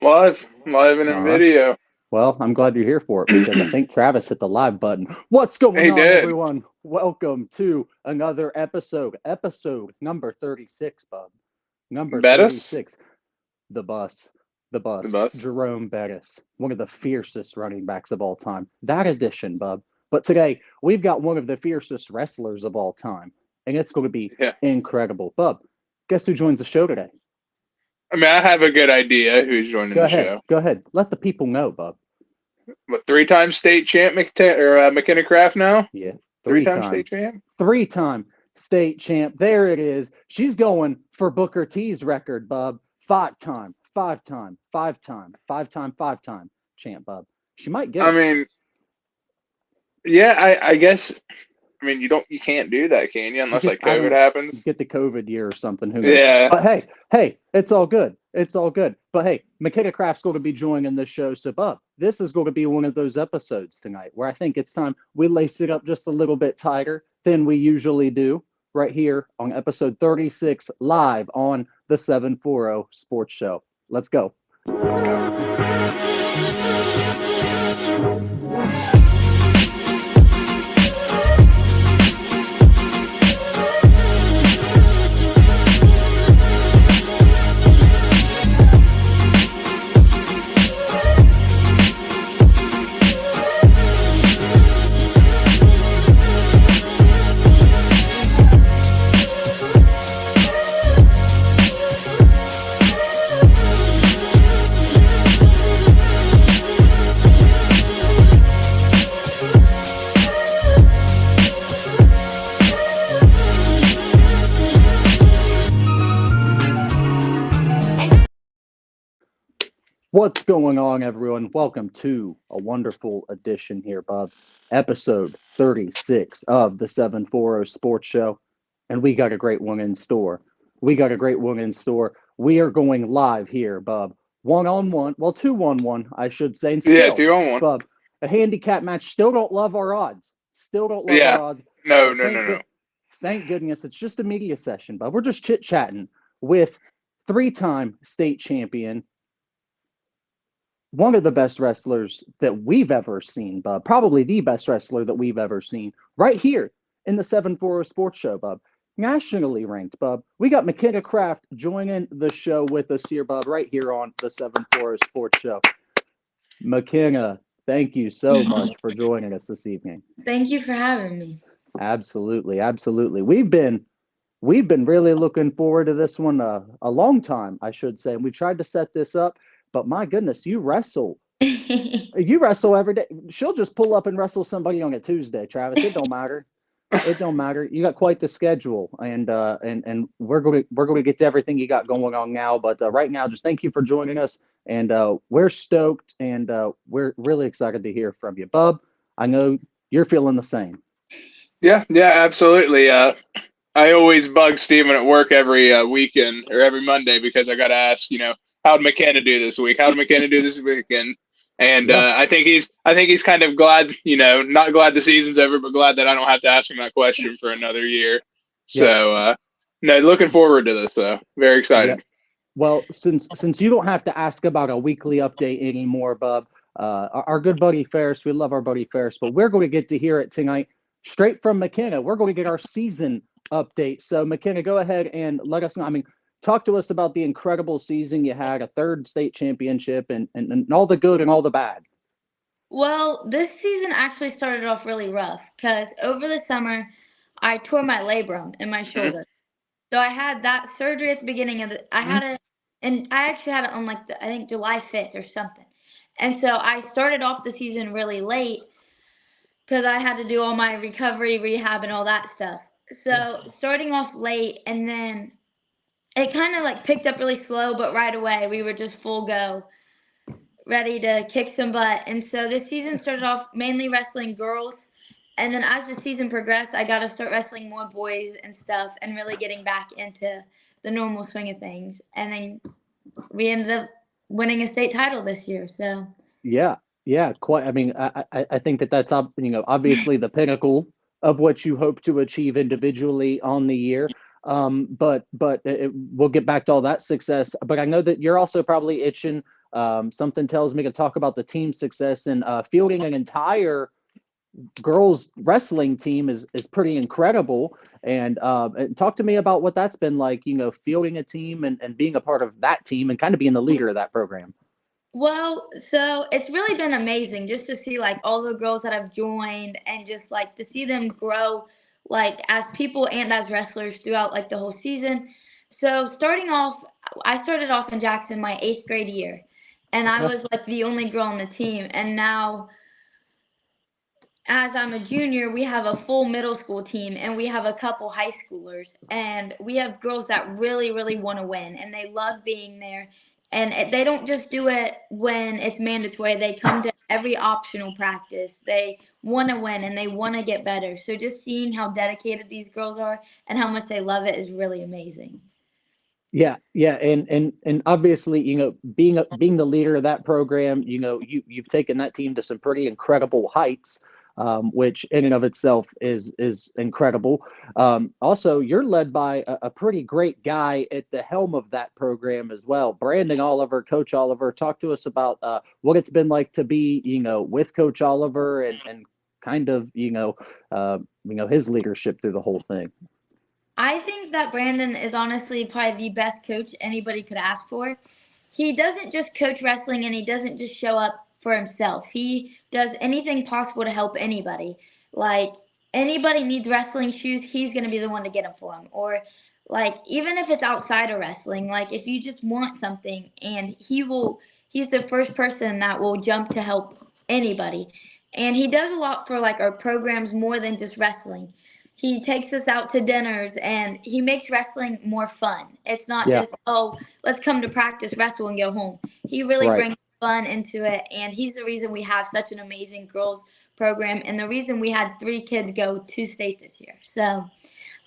Live and in All right. video. Well, I'm glad you're here for it because I think Travis hit the live button. What's going He on, did. everyone? Welcome to another episode number 36, Bub. Number Bettis, 36. The bus, the bus. Jerome Bettis, one of the fiercest running backs of all time. That edition, Bub. But today, we've got one of the fiercest wrestlers of all time, and it's going to be Yeah. incredible. Bub, guess who joins the show today? I mean, I have a good idea who's joining Go the ahead. show. Go ahead. Let the people know, Bub. What, three-time state champ Makennah Craft now? Yeah, Three-time state champ? three-time state champ. There it is. She's going for Booker T's record, Bub. Five-time champ, Bub. She might get I it. mean, yeah, I guess. I mean, you can't do that, can you? You Unless get, like I don't COVID know, happens. get the COVID year or something. Who knows? Yeah. But hey, it's all good. It's all good. But hey, Makennah Craft's going to be joining this show. So, Bub, this is going to be one of those episodes tonight where I think it's time we lace it up just a little bit tighter than we usually do right here on episode 36 live on the 740 Sports Show. Let's go. Let's go. What's going on, everyone? Welcome to a wonderful edition here, Bob. Episode 36 of the 740 Sports Show. And we got a great one in store. We are going live here, Bob. 1-on-1, well, 2-on-1, I should say. And Yeah, still, 2-on-1. Bob, a handicap match. Still don't love our odds. Yeah. No, But no, no, no. thank goodness it's just a media session, Bob. We're just chit-chatting with three-time state champion, one of the best wrestlers that we've ever seen, Bub. Probably the best wrestler that we've ever seen. Right here in the 740 Sports Show, Bub. Nationally ranked, Bub. We got Makennah Craft joining the show with us here, Bub, right here on the 740 Sports Show. Makennah, thank you so much for joining us this evening. Thank you for having me. Absolutely. We've been really looking forward to this one a long time, I should say. And we tried to set this up. But my goodness, you wrestle. You wrestle every day. She'll just pull up and wrestle somebody on a Tuesday, Travis. It don't matter. It don't matter. You got quite the schedule, and we're going to get to everything you got going on now. But right now, just thank you for joining us, and we're stoked, and we're really excited to hear from you, Bub. I know you're feeling the same. Yeah, absolutely. I always bug Steven at work every weekend or every Monday because I got to ask, how'd Makennah do this week? How'd Makennah do this weekend? And Yeah. I think he's kind of glad, not glad the season's over, but glad that I don't have to ask him that question for another year. So, no, looking forward to this, though. Very excited. Yeah. Well, since you don't have to ask about a weekly update anymore, Bub, our good buddy Ferris, we love our buddy Ferris, but we're going to get to hear it tonight straight from Makennah. We're going to get our season update. So, Makennah, go ahead and let us know. I mean, talk to us about the incredible season you had, a third state championship, and all the good and all the bad. Well, this season actually started off really rough because over the summer, I tore my labrum in my shoulder. So I had that surgery at the beginning of the. I had it, and I actually had it on I think July 5th or something. And so I started off the season really late because I had to do all my recovery, rehab, and all that stuff. So starting off late, and then it kind of picked up really slow, but right away we were just full go, ready to kick some butt. And so this season started off mainly wrestling girls. And then as the season progressed, I got to start wrestling more boys and stuff and really getting back into the normal swing of things. And then we ended up winning a state title this year. So yeah, quite. I mean, I think that's obviously the pinnacle of what you hope to achieve individually on the year. But we'll get back to all that success. But I know that you're also probably itching Something tells me to talk about the team success, and fielding an entire girls wrestling team is pretty incredible. And talk to me about what that's been like, fielding a team and being a part of that team and kind of being the leader of that program. Well, so it's really been amazing just to see like all the girls that have joined and just like to see them grow like as people and as wrestlers throughout like the whole season. So starting off, I started off in Jackson my 8th grade year, and I was like the only girl on the team. And now as I'm a junior, we have a full middle school team and we have a couple high schoolers, and we have girls that really, really want to win and they love being there. And they don't just do it when it's mandatory. They come to every optional practice. They want to win and they want to get better. So just seeing how dedicated these girls are and how much they love it is really amazing. Yeah, yeah, and obviously, being the leader of that program, you've taken that team to some pretty incredible heights, which in and of itself is incredible. Also, you're led by a pretty great guy at the helm of that program as well, Brandon Oliver, Coach Oliver. Talk to us about what it's been like to be, with Coach Oliver and kind of, his leadership through the whole thing. I think that Brandon is honestly probably the best coach anybody could ask for. He doesn't just coach wrestling and he doesn't just show up for himself. He does anything possible to help anybody. Like anybody needs wrestling shoes, he's going to be the one to get them for them. Or like even if it's outside of wrestling, like if you just want something, and he's the first person that will jump to help anybody. And he does a lot for like our programs more than just wrestling. He takes us out to dinners and he makes wrestling more fun. It's not Yeah, just, oh, let's come to practice, wrestle, and go home. He really right. brings fun into it, and he's the reason we have such an amazing girls program and the reason we had 3 kids go to state this year. So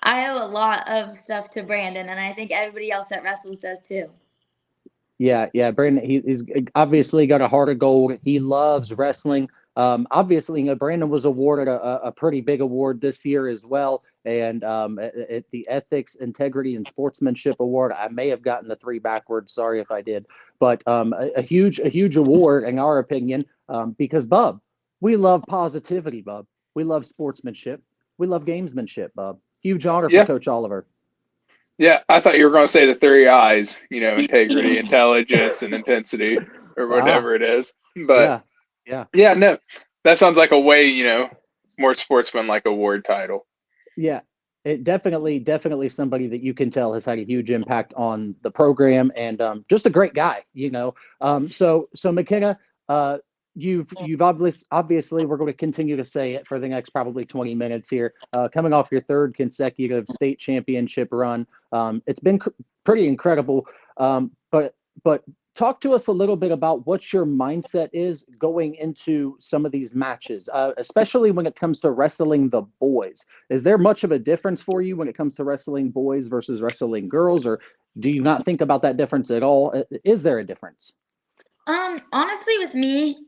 I owe a lot of stuff to Brandon, and I think everybody else that wrestles does too. Yeah, yeah. Brandon, he's obviously got a heart of gold. He loves wrestling. Obviously, Brandon was awarded a pretty big award this year as well. And at the Ethics, Integrity, and Sportsmanship Award, I may have gotten the 3 backwards. Sorry if I did. But a huge award, in our opinion, because, Bub, we love positivity, Bub. We love sportsmanship. We love gamesmanship, Bub. Huge honor for Yeah. Coach Oliver. Yeah, I thought you were going to say the 3 I's, integrity, intelligence, and intensity, or whatever it is. But yeah. no, that sounds like a way, more sportsman-like award title. Yeah, it definitely somebody that you can tell has had a huge impact on the program, and just a great guy, So Makennah, you've obviously we're going to continue to say it for the next probably 20 minutes here. Coming off your 3rd consecutive state championship run, it's been pretty incredible. But talk to us a little bit about what your mindset is going into some of these matches, especially when it comes to wrestling the boys. Is there much of a difference for you when it comes to wrestling boys versus wrestling girls, or do you not think about that difference at all? Is there a difference? Honestly, with me,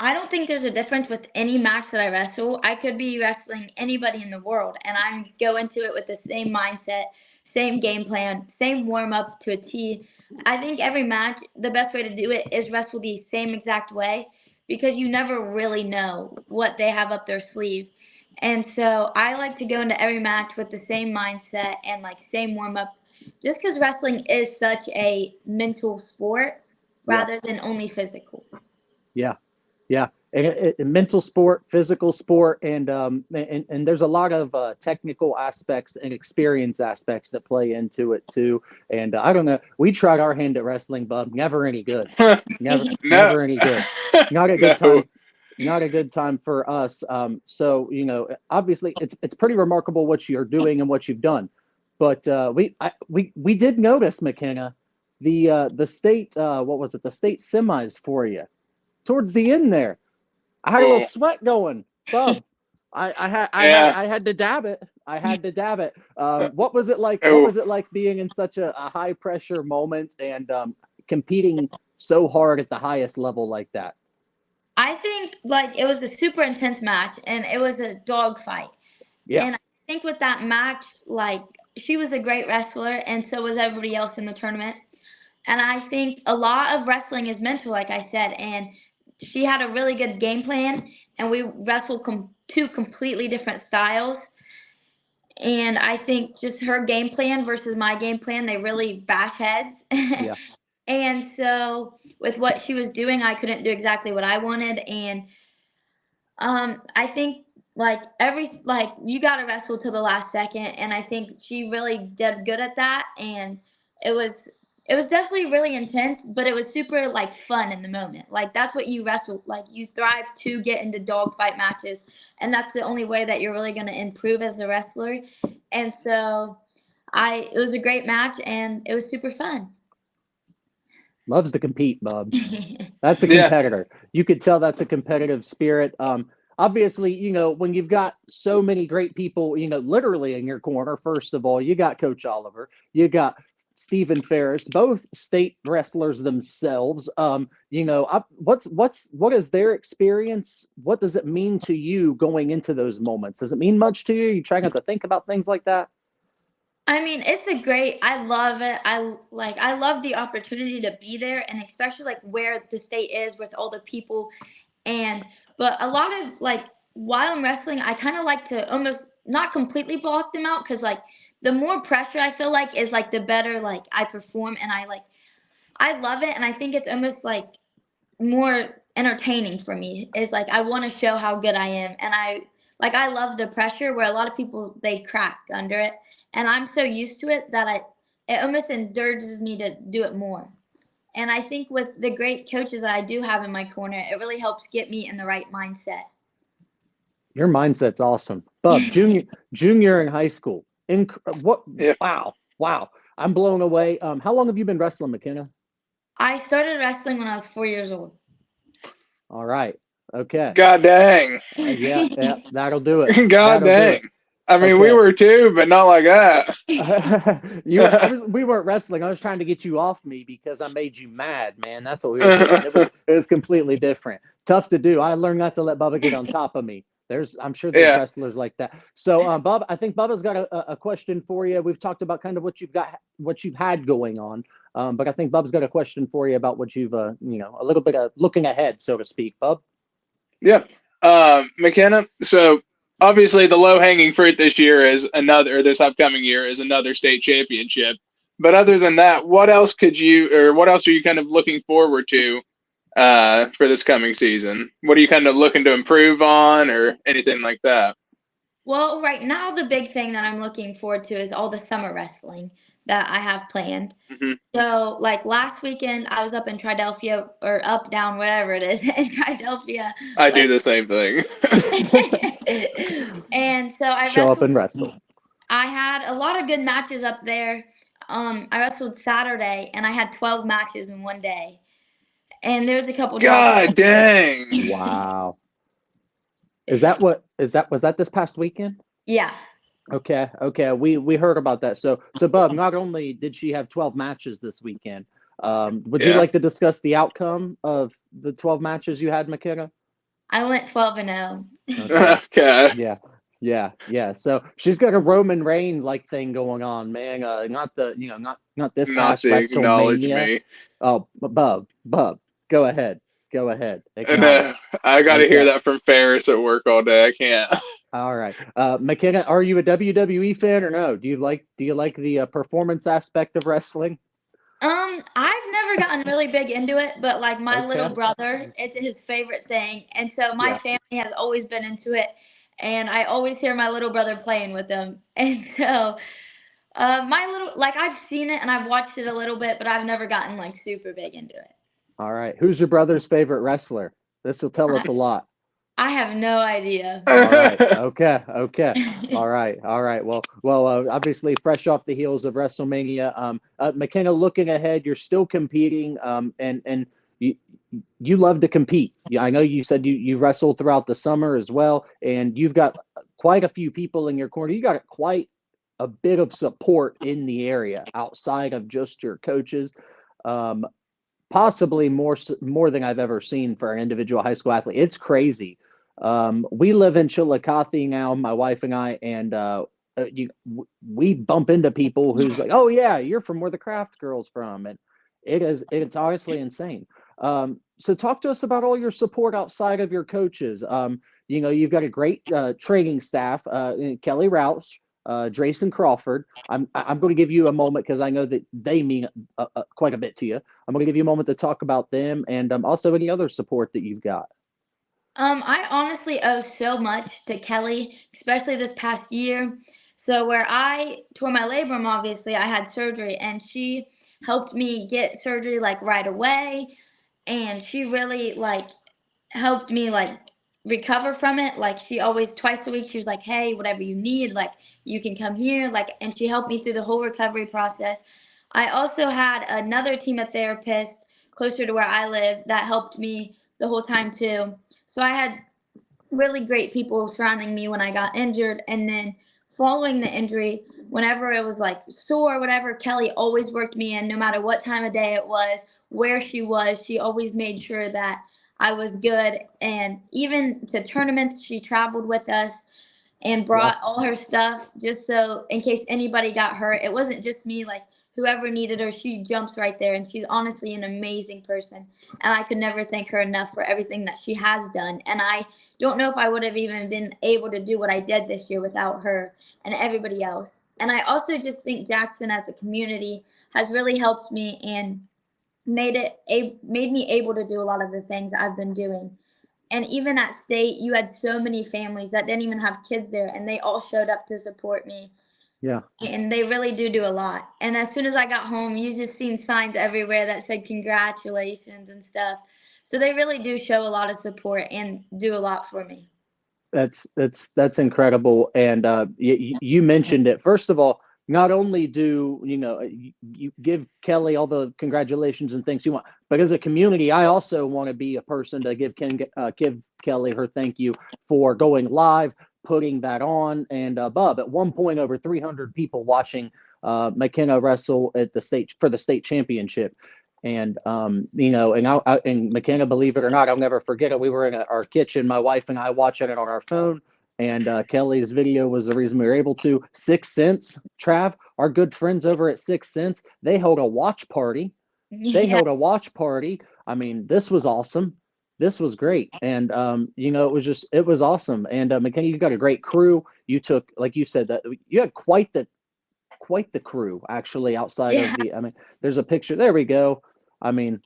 I don't think there's a difference with any match that I wrestle. I could be wrestling anybody in the world, and I go into it with the same mindset, same game plan, same warm up to a T. I think every match, the best way to do it is wrestle the same exact way, because you never really know what they have up their sleeve. And so I like to go into every match with the same mindset and like same warm up, just because wrestling is such a mental sport Yeah. rather than only physical. Yeah. Yeah, and mental sport, physical sport, and there's a lot of technical aspects and experience aspects that play into it too. And I don't know, we tried our hand at wrestling, Bub. Never any good. No. Never any good. Not a good No. time. Not a good time for us. So obviously, it's pretty remarkable what you're doing and what you've done. But we did notice, Makennah, the state what was it? The state semis for you towards the end there. I had a little sweat going, Bub. I had to dab it. I had to dab it. What was it like? What was it like being in such a high pressure moment and competing so hard at the highest level like that? I think like it was a super intense match and it was a dog fight. Yeah. And I think with that match, like she was a great wrestler and so was everybody else in the tournament. And I think a lot of wrestling is mental, like I said. And she had a really good game plan, and we wrestled two completely different styles. And I think just her game plan versus my game plan, they really bash heads. Yeah. And so with what she was doing, I couldn't do exactly what I wanted. And I think like you got to wrestle to the last second, and I think she really did good at that. And it was it was definitely really intense, but it was super like fun in the moment. Like that's what you wrestle, like you thrive to get into dogfight matches, and that's the only way that you're really going to improve as a wrestler. And so I it was a great match, and it was super fun. Loves to compete, Bub. That's a competitor. You could tell that's a competitive spirit. Obviously, when you've got so many great people, literally in your corner, first of all, you got Coach Oliver, you got Stephen Ferris, both state wrestlers themselves. What is their experience? What does it mean to you going into those moments? Does it mean much to you? You try not to think about things like that? I mean, I love it. I love the opportunity to be there, and especially like where the state is with all the people. And but a lot of like while I'm wrestling, I kind of like to almost not completely block them out, because like the more pressure I feel like is like the better like I perform, and I love it, and I think it's almost like more entertaining for me. Is like I want to show how good I am, and I love the pressure where a lot of people they crack under it, and I'm so used to it that it almost endurges me to do it more. And I think with the great coaches that I do have in my corner, it really helps get me in the right mindset. Your mindset's awesome. Bub, junior in high school. What? Yeah. Wow. I'm blown away. How long have you been wrestling, Makennah? I started wrestling when I was 4 years old. All right. Okay. God dang. Yeah, that'll do it. God That'll do dang. it. I mean, Okay. we were too, but not like that. We weren't wrestling. I was trying to get you off me because I made you mad, man. That's what we were doing. It was completely different. Tough to do. I learned not to let Bubba get on top of me. I'm sure there's wrestlers like that. So, Bub, I think Bubba's got a question for you. We've talked about kind of what you've had going on, but I think Bub's got a question for you about what you've, a little bit of looking ahead, so to speak. Bub. Yeah. Makennah, so obviously the low-hanging fruit this upcoming year is another state championship. But other than that, what else are you kind of looking forward to for this coming season? What are you kind of looking to improve on or anything like that? Well, right now the big thing that I'm looking forward to is all the summer wrestling that I have planned. Mm-hmm. So, like last weekend, I was up in Triadelphia, or up, down, whatever it is, in Triadelphia. I do the same thing. And so I show up and wrestle. I had a lot of good matches up there. I wrestled Saturday, and I had 12 matches in one day. And there's a couple. God dang! Wow. Was that this past weekend? Yeah. Okay. We heard about that. So Bub, not only did she have 12 matches this weekend, would you like to discuss the outcome of the 12 matches you had, Makennah? I went 12-0. Okay. Yeah. So she's got a Roman Reigns like thing going on, man. Not this not past to acknowledge WrestleMania. me. Oh, Bub, go ahead. No, I got to hear that from Ferris at work all day. I can't. All right, Makennah, are you a WWE fan or no? Do you like the performance aspect of wrestling? I've never gotten really big into it, but like my little brother, it's his favorite thing, and so my family has always been into it, and I always hear my little brother playing with them, and so I've seen it and I've watched it a little bit, but I've never gotten like super big into it. All right, who's your brother's favorite wrestler? This will tell us a lot. I have no idea. All right. Okay. All right. Well, obviously fresh off the heels of WrestleMania, Makennah, looking ahead, you're still competing, and you love to compete. I know you said you wrestled throughout the summer as well, and you've got quite a few people in your corner. You got quite a bit of support in the area outside of just your coaches. Possibly more than I've ever seen for an individual high school athlete. It's crazy. We live in Chillicothe now, my wife and I, and we bump into people who's like, "Oh yeah, you're from where the Craft girl's from," It's honestly insane. So talk to us about all your support outside of your coaches. You've got a great training staff, Kelly Rouse, Drayson Crawford. I'm going to give you a moment because I know that they mean quite a bit to you. I'm going to give you a moment to talk about them and also any other support that you've got. I honestly owe so much to Kelly, especially this past year. So where I tore my labrum, obviously I had surgery, and she helped me get surgery like right away, and she really like helped me like recover from it. Like she always twice a week she was like, "Hey, whatever you need, like you can come here." Like, and she helped me through the whole recovery process. I also had another team of therapists closer to where I live that helped me the whole time too. So I had really great people surrounding me when I got injured. And then following the injury, whenever it was like sore or whatever, Kelly always worked me in no matter what time of day it was, where she was. She always made sure that I was good. And even to tournaments, she traveled with us and Yeah. brought all her stuff just so in case anybody got hurt. It wasn't just me, like whoever needed her, she jumps right there. And she's honestly an amazing person. And I could never thank her enough for everything that she has done. And I don't know if I would have even been able to do what I did this year without her and everybody else. And I also just think Jackson as a community has really helped me and made me able to do a lot of the things I've been doing. And even at state, you had so many families that didn't even have kids there, and they all showed up to support me. Yeah. And they really do a lot. And as soon as I got home, you just seen signs everywhere that said congratulations and stuff. So they really do show a lot of support and do a lot for me. That's incredible. And you mentioned it. First of all, not only do you give Kelly all the congratulations and things you want, but as a community, I also want to be a person to give Kelly her thank you for going live, putting that on. And Bub, at one point, over 300 people watching Makennah wrestle at the state championship. And and Makennah, believe it or not, I'll never forget it. We were in our kitchen, my wife and I, watching it on our phone, and Kelly's video was the reason we were able to. 6 Cents, Trav, our good friends over at 6 Cents, they held a watch party. They Yeah. held a watch party. I mean, this was awesome. This was great, and it was awesome. And Makennah, you got a great crew. You took, like you said, that you had quite the crew actually outside Yeah. of I mean, there's a picture. There we go. I mean,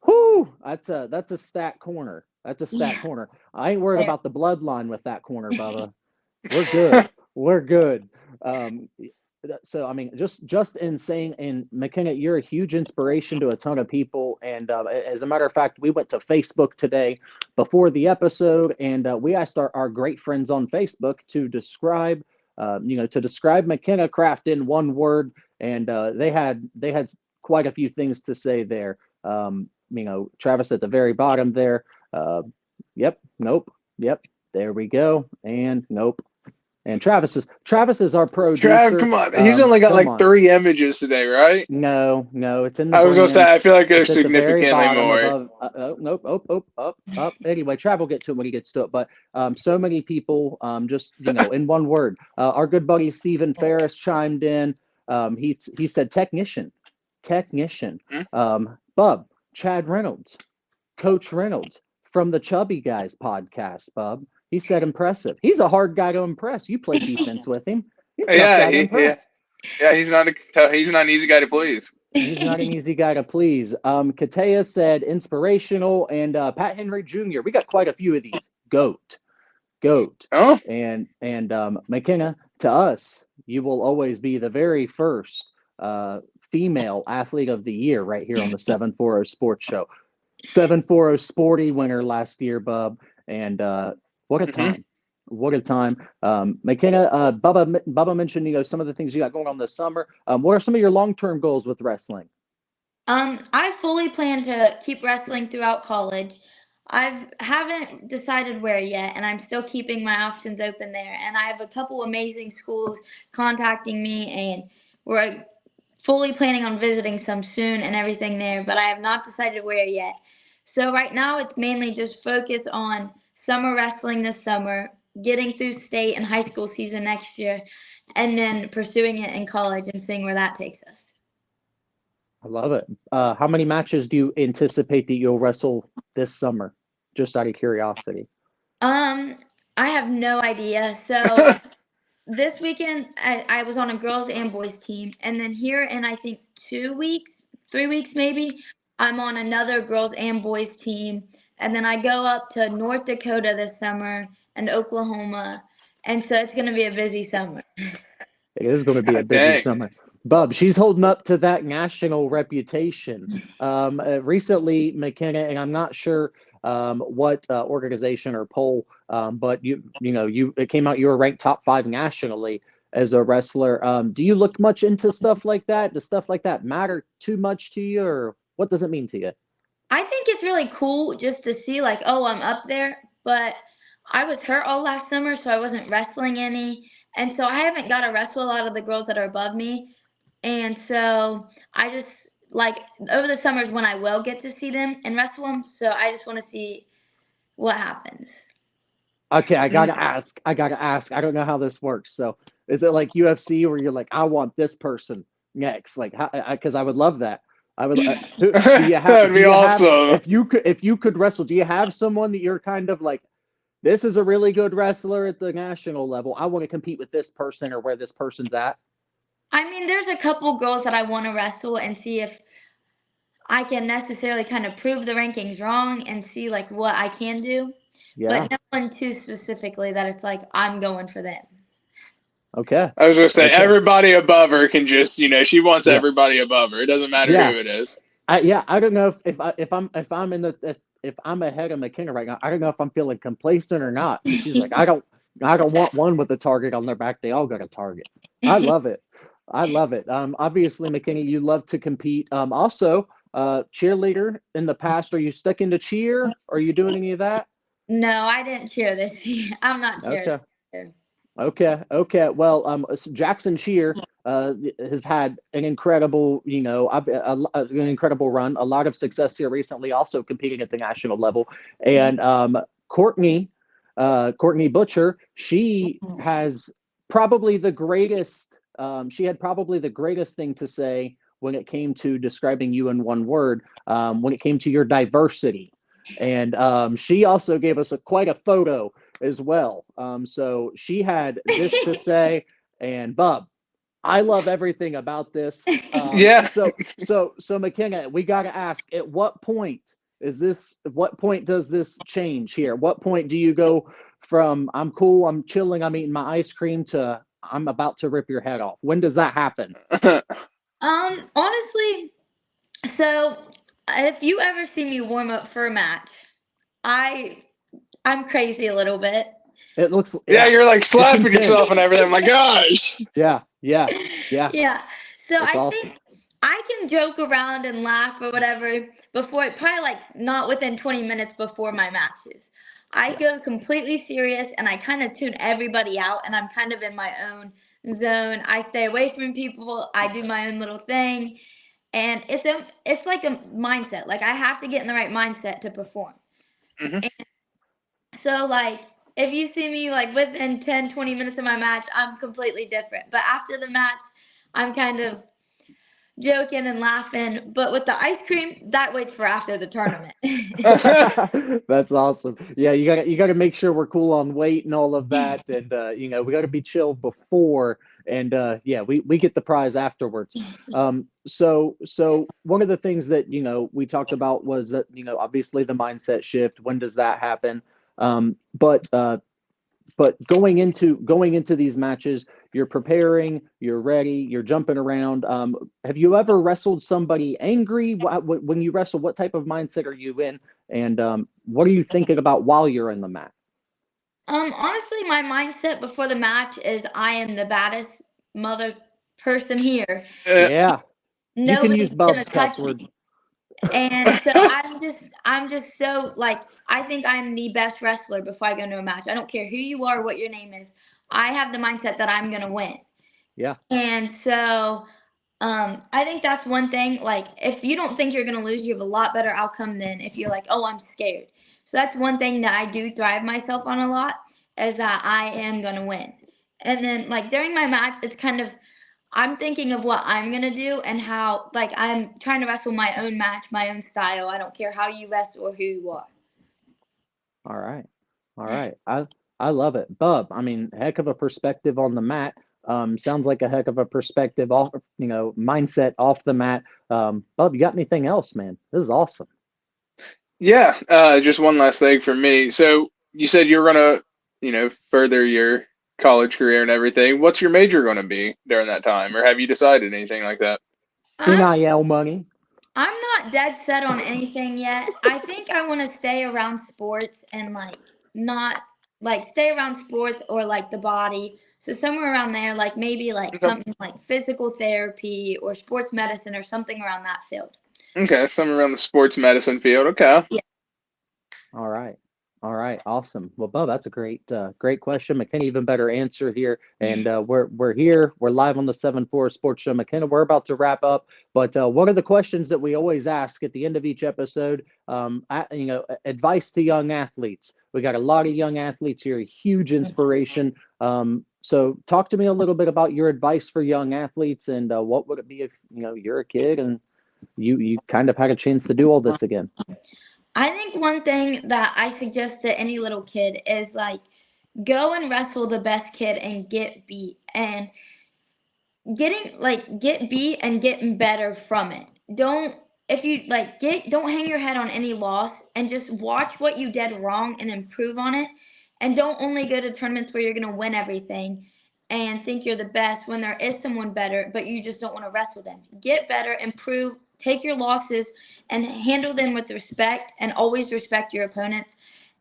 whoo, that's a stat corner. That's a stat Yeah. corner. I ain't worried about the bloodline with that corner, Bubba. We're good. We're good. Um, so I mean, just insane. And Makennah, you're a huge inspiration to a ton of people. And as a matter of fact, we went to Facebook today before the episode, and we asked our great friends on Facebook to describe Makennah Craft in one word, and they had quite a few things to say there. Travis at the very bottom there. Yep, nope, yep, there we go, and nope. And Travis is our Trav, producer. come on. He's only got Come like on. 3 images today, right? No, it's in the I was gonna say, brand. I feel like there's It's at the very significantly bottom more. above. Nope. Up. Anyway, Trav will get to it when he gets to it. But so many people, just in one word. Our good buddy Stephen Ferris chimed in. He said technician. Bub, Chad Reynolds, Coach Reynolds from the Chubby Guys podcast. Bub, he said impressive. He's a hard guy to impress. You played defense with him. He's a tough guy to impress. Yeah, he's not an easy guy to please. He's not an easy guy to please. Katea said inspirational, and Pat Henry Jr. We got quite a few of these. Goat. Oh, And Makennah, to us, you will always be the very first female athlete of the year right here on the 740 Sports Show. 740 Sporty winner last year, Bub. And what a time. What a time. Makennah, Bubba mentioned, some of the things you got going on this summer. What are some of your long-term goals with wrestling? I fully plan to keep wrestling throughout college. I haven't decided where yet, and I'm still keeping my options open there. And I have a couple amazing schools contacting me, and we're fully planning on visiting some soon and everything there, but I have not decided where yet. So right now it's mainly just focus on summer wrestling this summer, getting through state and high school season next year, and then pursuing it in college and seeing where that takes us. I love it. How many matches do you anticipate that you'll wrestle this summer? Just out of curiosity. Um, I have no idea. So this weekend, I was on a girls and boys team, and then here in I think 2 weeks, 3 weeks maybe, I'm on another girls and boys team, and then I go up to North Dakota this summer and Oklahoma, and so it's gonna be a busy summer. It is going to be a God busy dang. summer. Bub, she's holding up to that national reputation. Recently, McKenna, and I'm not sure what organization or poll, but you it came out you were ranked top 5 nationally as a wrestler. Do you look much into stuff like that? Does stuff like that matter too much to you, or what does it mean to you? I think it's really cool just to see like, oh, I'm up there, but I was hurt all last summer, so I wasn't wrestling any, and so I haven't got to wrestle a lot of the girls that are above me. And so I just like over the summers when I will get to see them and wrestle them. So I just want to see what happens. Okay, I Mm. gotta ask. I gotta ask. I don't know how this works. So, is it like UFC where you're like, I want this person next? Like, how? Because I would love that. I would. Do you That have? would Do be you have? awesome. If you could wrestle, do you have someone that you're kind of like, this is a really good wrestler at the national level. I want to compete with this person or where this person's at. I mean, there's a couple girls that I want to wrestle and see if I can necessarily kind of prove the rankings wrong and see like what I can do, Yeah. but no one too specifically that it's like I'm going for them. Okay. I was gonna say Okay. everybody above her can just, she wants Yeah. everybody above her. It doesn't matter Yeah. who it is. I don't know if I'm in the if I'm ahead of McKenna right now. I don't know if I'm feeling complacent or not because she's like I don't want one with a target on their back. They all got a target. I love it. I love it. Obviously, McKenna, you love to compete. Also, cheerleader in the past. Are you stuck into cheer? Are you doing any of that? No, I didn't cheer this year. I'm not cheering. Okay. Okay. Well, Jackson Cheer has had an incredible, an incredible run, a lot of success here recently, also competing at the national level. And Courtney, Courtney Butcher, she has probably the greatest. She had probably the greatest thing to say when it came to describing you in one word. When it came to your diversity, and she also gave us quite a photo as well. So she had this to say, and Bub, I love everything about this. Yeah. So McKenna, we got to ask, at what point what point does this change here? What point do you go from I'm cool, I'm chilling, I'm eating my ice cream to I'm about to rip your head off? When does that happen? Honestly, so if you ever see me warm up for a match, I I'm crazy a little bit. It looks, Yeah, you're like it's slapping yourself and intense. everything. My gosh. Yeah. Yeah. So It's I awesome. think I can joke around and laugh or whatever before probably like not within 20 minutes before my matches. I Yeah. go completely serious and I kind of tune everybody out and I'm kind of in my own zone. I stay away from people. I do my own little thing and it's like a mindset. Like I have to get in the right mindset to perform. Hmm. So like if you see me like within 10, 20 minutes of my match, I'm completely different. But after the match, I'm kind of joking and laughing. But with the ice cream, that waits for after the tournament. That's awesome. Yeah, you gotta make sure we're cool on weight and all of that, and we got to be chill before, and yeah, we get the prize afterwards. So one of the things that we talked about was that obviously the mindset shift. When does that happen? But going into these matches, you're preparing, you're ready, you're jumping around. Have you ever wrestled somebody angry? When you wrestle, what type of mindset are you in, and what are you thinking about while you're in the mat? Honestly, my mindset before the match is I am the baddest mother person here. Yeah, you can use Nobody's gonna Bub's cuss touch word. me. And so I'm just so like I think I'm the best wrestler before I go into a match. I don't care who you are, what your name is. I have the mindset that I'm gonna win. Yeah, And so I think that's one thing. Like if you don't think you're gonna lose, you have a lot better outcome than if you're like, oh, I'm scared. So that's one thing that I do thrive myself on a lot is that I am gonna win. And then like during my match, it's kind of I'm thinking of what I'm gonna do and how, like, I'm trying to wrestle my own match, my own style. I don't care how you wrestle or who you are. All right. All right. I love it. Bub, I mean, heck of a perspective on the mat. Sounds like a heck of a perspective off, mindset off the mat. Bub, you got anything else, man? This is awesome. Yeah, just one last thing for me. So you said you're gonna, further your college career and everything. What's your major gonna be during that time, or have you decided anything like that? I'm NIL money. I'm not dead set on anything yet. I think I want to stay around sports and like not like stay around sports or like the body. So somewhere around there, like maybe like Okay. something like physical therapy or sports medicine or something around that field. Okay, somewhere around the sports medicine field. Okay. Yeah. All right. All right. Awesome. Well, Bub, that's a great question. McKenna, even better answer here. And we're here. We're live on the 7-4 Sports Show. McKenna, we're about to wrap up. But one of the questions that we always ask at the end of each episode, advice to young athletes. We got a lot of young athletes here, a huge inspiration. So talk to me a little bit about your advice for young athletes and what would it be if, you're a kid and you kind of had a chance to do all this again. I think one thing that I suggest to any little kid is like go and wrestle the best kid and get beat and get beat and getting better from it. Don't if you like get don't hang your head on any loss and just watch what you did wrong and improve on it. And don't only go to tournaments where you're gonna win everything and think you're the best when there is someone better, but you just don't want to wrestle them. Get better, improve, take your losses and handle them with respect and always respect your opponents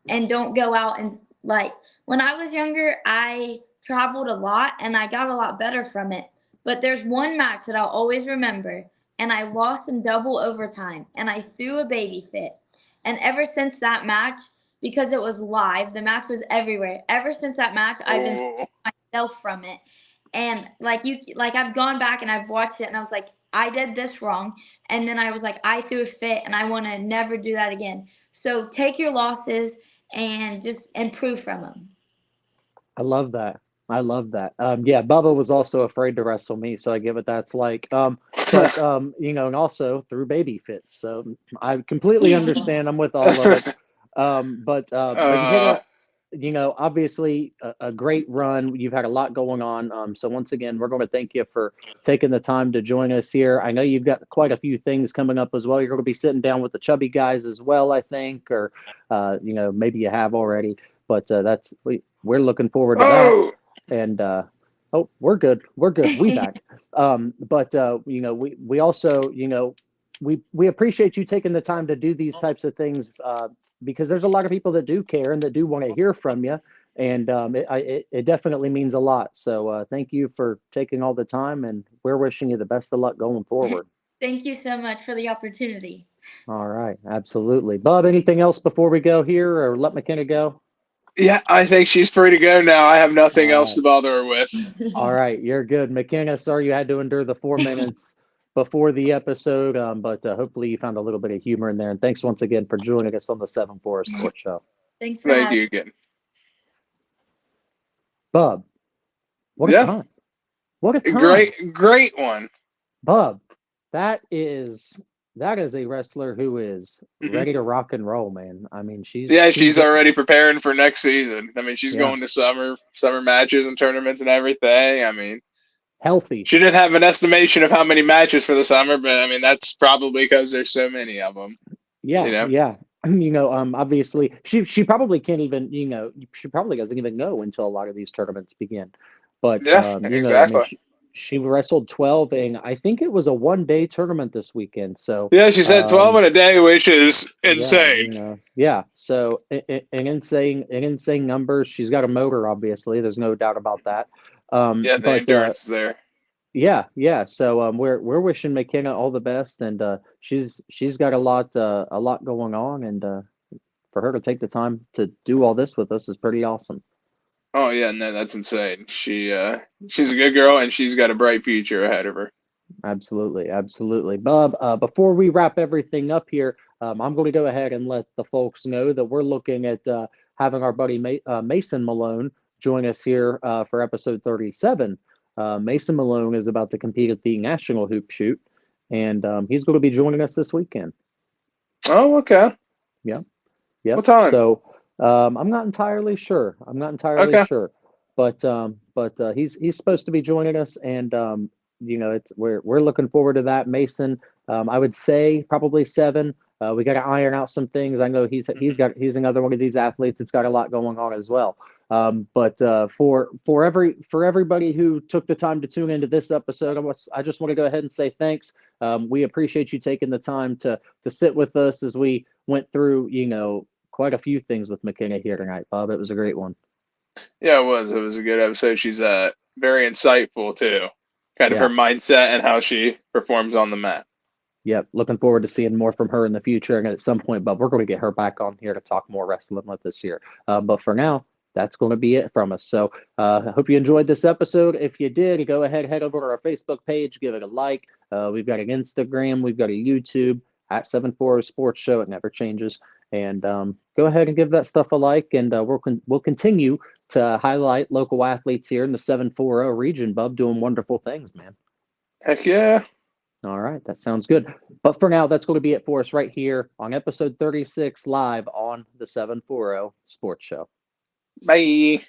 and don't go out and like when I was younger, I traveled a lot and I got a lot better from it. But there's one match that I'll always remember, and I lost in double overtime, and I threw a baby fit. And ever since that match, because it was live, the match was everywhere. Ever since that match, I've been Oh, myself from it. And I've gone back and I've watched it, and I was like, I did this wrong. And then I was like, I threw a fit, and I want to never do that again. So take your losses and just improve from them. I love that. I love that. Yeah, Bubba was also afraid to wrestle me, so I get what that's like. But and also through baby fits. So I completely understand. I'm with all of it. But uh, McKenna, obviously a great run. You've had a lot going on. So once again, we're going to thank you for taking the time to join us here. I know you've got quite a few things coming up as well. You're going to be sitting down with the chubby guys as well, I think, or maybe you have already. But we're looking forward to that. And we're good. We're good. We back. But we also we appreciate you taking the time to do these types of things because there's a lot of people that do care and that do want to hear from you, and it definitely means a lot. So thank you for taking all the time, and we're wishing you the best of luck going forward. Thank you so much for the opportunity. All right, absolutely. Bob, anything else before we go here, or let McKenna go? yeah, I think she's free to go now. I have nothing else to bother her with. All right, you're good. McKenna, sorry you had to endure the 4 minutes before the episode, but hopefully you found a little bit of humor in there. And thanks once again for joining us on the 7-4 Sports Show. Thanks for Thank having you again. Bub, what a time. What a time. Great one. Bub, that is a wrestler who is ready to rock and roll, man. I mean, she's already preparing for next season. I mean, she's going to summer matches and tournaments and everything. I mean, healthy. She didn't have an estimation of how many matches for the summer, but I mean, that's probably because there's so many of them. Yeah, yeah. Obviously, she probably can't even, she probably doesn't even know until a lot of these tournaments begin. But exactly. She wrestled 12, and I think it was a 1-day tournament this weekend. So yeah, she said 12 in a day, which is insane. Yeah. So an insane numbers. She's got a motor, obviously. There's no doubt about that. The endurance is there. Yeah. So we're wishing McKenna all the best, and she's got a lot going on, and for her to take the time to do all this with us is pretty awesome. Oh yeah, no, that's insane. She's a good girl, and she's got a bright future ahead of her. Absolutely. Bub, before we wrap everything up here, I'm going to go ahead and let the folks know that we're looking at having our buddy Mason Malone join us here for episode 37 Mason Malone is about to compete at the National Hoop Shoot, and he's going to be joining us this weekend. Oh, okay. Yeah. Yep. What time? So I'm not entirely sure. Okay. But he's supposed to be joining us, and we're looking forward to that. Mason, I would say probably 7. We got to iron out some things. I know he's another one of these athletes that's got a lot going on as well. But for everybody who took the time to tune into this episode, I just want to go ahead and say thanks. We appreciate you taking the time to sit with us as we went through, quite a few things with Makennah here tonight, Bob. It was a great one. Yeah, it was. It was a good episode. She's very insightful too. Kind of her mindset and how she performs on the mat. Yep. Looking forward to seeing more from her in the future. And at some point, Bob, we're going to get her back on here to talk more wrestling with us here. But for now, that's going to be it from us. So I hope you enjoyed this episode. If you did, go ahead, head over to our Facebook page, give it a like. We've got an Instagram. We've got a YouTube at 740 Sports Show. It never changes. And go ahead and give that stuff a like. And we'll continue to highlight local athletes here in the 740 region, Bub, doing wonderful things, man. Heck yeah. All right, that sounds good. But for now, that's going to be it for us right here on episode 36 live on the 740 Sports Show. Bye.